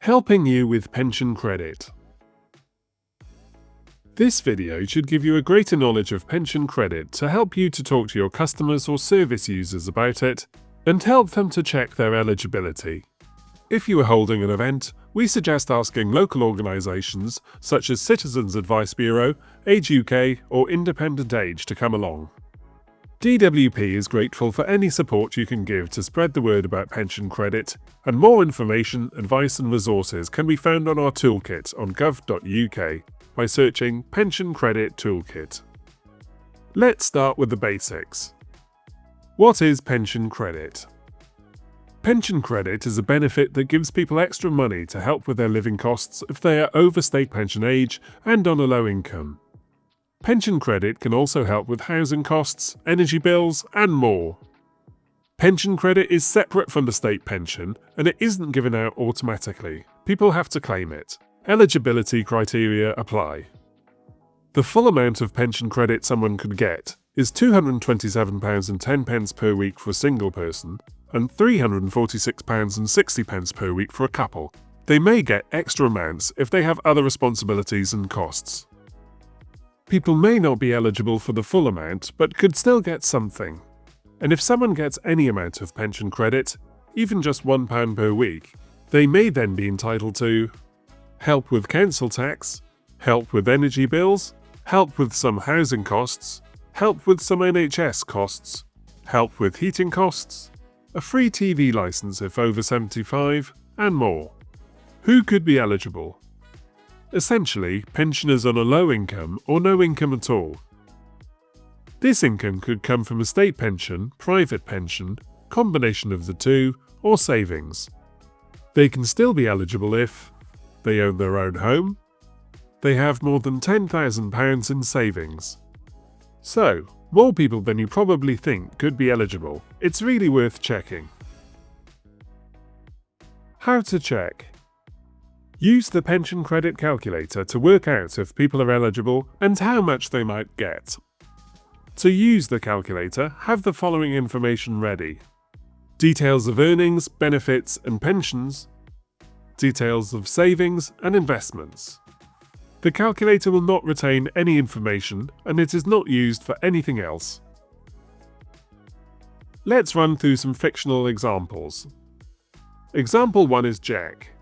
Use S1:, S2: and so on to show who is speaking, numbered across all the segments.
S1: Helping you with pension credit. This video should give you a greater knowledge of pension credit to help you to talk to your customers or service users about it and help them to check their eligibility. If you are holding an event, we suggest asking local organisations such as Citizens Advice Bureau, Age UK or Independent Age to come along. DWP is grateful for any support you can give to spread the word about pension credit, and more information, advice and resources can be found on our toolkit on gov.uk by searching Pension Credit Toolkit. Let's start with the basics. What is pension credit? Pension credit is a benefit that gives people extra money to help with their living costs if they are over state pension age and on a low income. Pension credit can also help with housing costs, energy bills, and more. Pension credit is separate from the state pension and it isn't given out automatically. People have to claim it. Eligibility criteria apply. The full amount of pension credit someone could get is £227.10 per week for a single person and £346.60 per week for a couple. They may get extra amounts if they have other responsibilities and costs. People may not be eligible for the full amount, but could still get something. And if someone gets any amount of pension credit, even just £1 per week, they may then be entitled to help with council tax, help with energy bills, help with some housing costs, help with some NHS costs, help with heating costs, a free TV licence if over 75, and more. Who could be eligible? Essentially, pensioners on a low income or no income at all. This income could come from a state pension, private pension, combination of the two, or savings. They can still be eligible if they own their own home, they have more than £10,000 in savings. So, more people than you probably think could be eligible. It's really worth checking. How to check? Use the pension credit calculator to work out if people are eligible and how much they might get. To use the calculator, have the following information ready: details of earnings, benefits and pensions, details of savings and investments. The calculator will not retain any information and it is not used for anything else. Let's run through some fictional examples. Example 1 is Jack.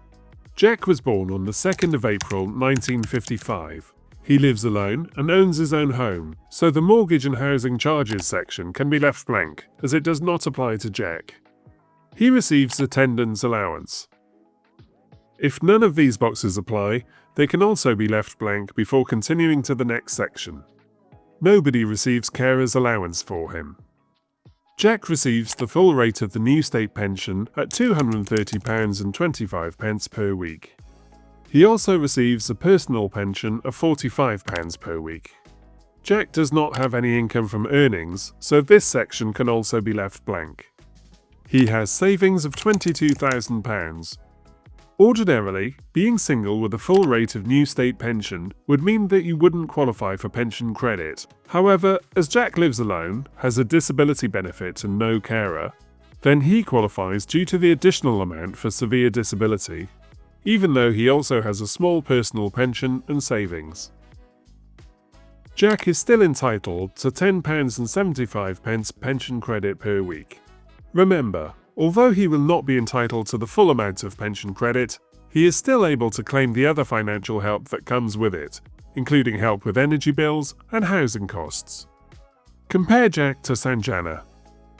S1: Jack was born on the 2nd of April 1955. He lives alone and owns his own home, so the mortgage and housing charges section can be left blank, as it does not apply to Jack. He receives attendance allowance. If none of these boxes apply, they can also be left blank before continuing to the next section. Nobody receives carer's allowance for him. Jack receives the full rate of the new state pension at £230.25 per week. He also receives a personal pension of £45 per week. Jack does not have any income from earnings, so this section can also be left blank. He has savings of £22,000. Ordinarily, being single with a full rate of new state pension would mean that you wouldn't qualify for pension credit. However, as Jack lives alone, has a disability benefit and no carer, then he qualifies due to the additional amount for severe disability, even though he also has a small personal pension and savings. Jack is still entitled to £10.75 pension credit per week. Remember, although he will not be entitled to the full amount of pension credit, he is still able to claim the other financial help that comes with it, including help with energy bills and housing costs. Compare Jack to Sanjana.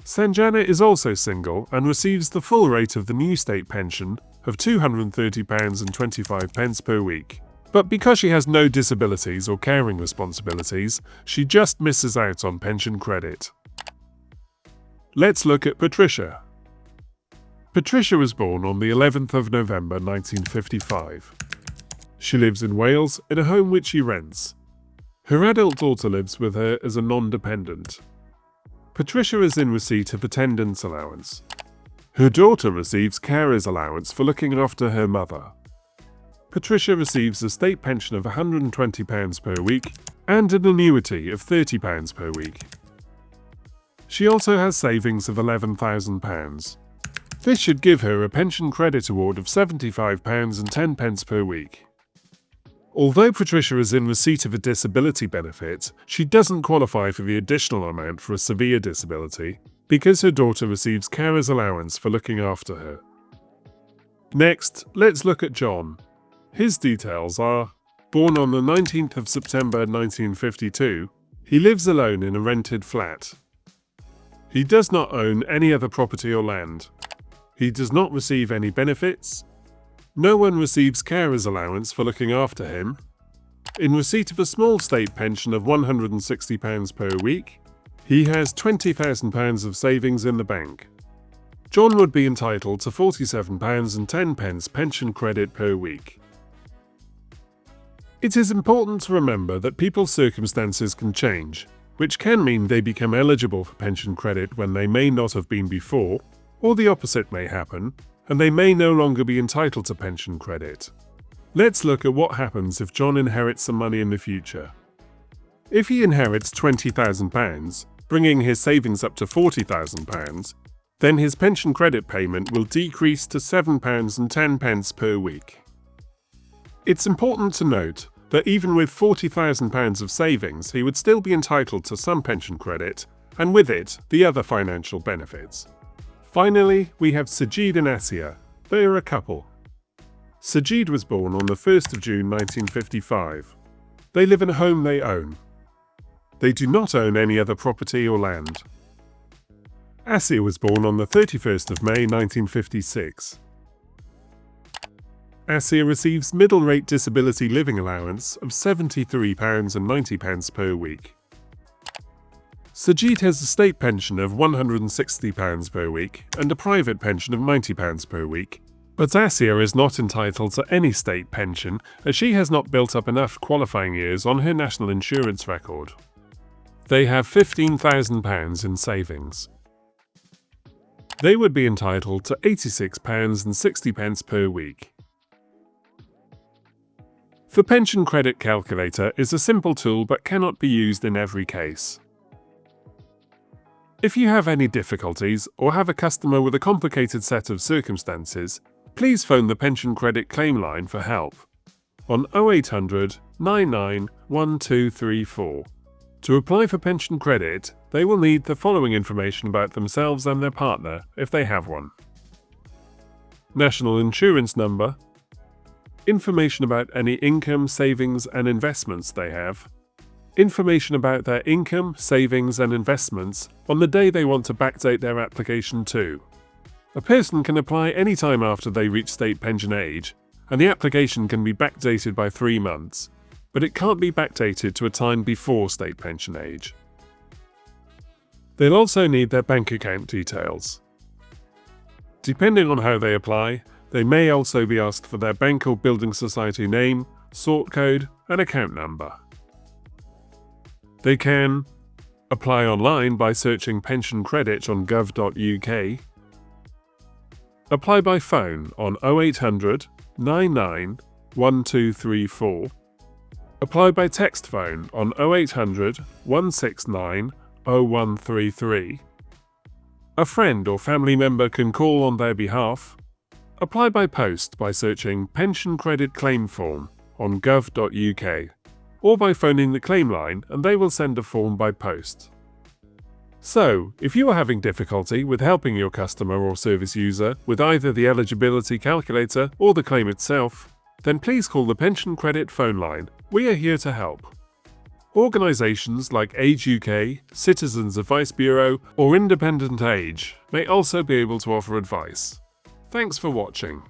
S1: Sanjana is also single and receives the full rate of the new state pension of £230.25 per week. But because she has no disabilities or caring responsibilities, she just misses out on pension credit. Let's look at Patricia. Patricia was born on the 11th of November 1955. She lives in Wales in a home which she rents. Her adult daughter lives with her as a non-dependent. Patricia is in receipt of attendance allowance. Her daughter receives carer's allowance for looking after her mother. Patricia receives a state pension of £120 per week and an annuity of £30 per week. She also has savings of £11,000. This should give her a pension credit award of £75.10 per week. Although Patricia is in receipt of a disability benefit, she doesn't qualify for the additional amount for a severe disability because her daughter receives carer's allowance for looking after her. Next, let's look at John. His details are: born on the 19th of September 1952, he lives alone in a rented flat. He does not own any other property or land. He does not receive any benefits. No one receives carer's allowance for looking after him. In receipt of a small state pension of £160 per week, he has £20,000 of savings in the bank. John would be entitled to £47.10 pension credit per week. It is important to remember that people's circumstances can change, which can mean they become eligible for pension credit when they may not have been before, or the opposite may happen, and they may no longer be entitled to pension credit. Let's look at what happens if John inherits some money in the future. If he inherits £20,000, bringing his savings up to £40,000, then his pension credit payment will decrease to £7.10 per week. It's important to note that even with £40,000 of savings, he would still be entitled to some pension credit, and with it, the other financial benefits. Finally, we have Sajid and Asiya. They are a couple. Sajid was born on the 1st of June 1955. They live in a home they own. They do not own any other property or land. Asiya was born on the 31st of May 1956. Asiya receives middle-rate disability living allowance of £73.90 per week. Sajid has a state pension of £160 per week and a private pension of £90 per week, but Asiya is not entitled to any state pension as she has not built up enough qualifying years on her national insurance record. They have £15,000 in savings. They would be entitled to £86.60 per week. The pension credit calculator is a simple tool but cannot be used in every case. If you have any difficulties or have a customer with a complicated set of circumstances, please phone the Pension Credit Claim Line for help on 0800 99 1234. To apply for pension credit, they will need the following information about themselves and their partner if they have one: national insurance number, information about any income, savings and investments they have, information about their income, savings and investments on the day they want to backdate their application to. A person can apply any time after they reach state pension age, and the application can be backdated by 3 months, but it can't be backdated to a time before state pension age. They'll also need their bank account details. Depending on how they apply, they may also be asked for their bank or building society name, sort code and account number. They can apply online by searching pension credit on gov.uk, apply by phone on 0800 99 1234, apply by text phone on 0800 169 0133, a friend or family member can call on their behalf, apply by post by searching Pension Credit Claim Form on gov.uk, or by phoning the claim line and they will send a form by post. So, if you are having difficulty with helping your customer or service user with either the eligibility calculator or the claim itself, then please call the Pension Credit phone line. We are here to help. Organisations like Age UK, Citizens Advice Bureau or Independent Age may also be able to offer advice. Thanks for watching.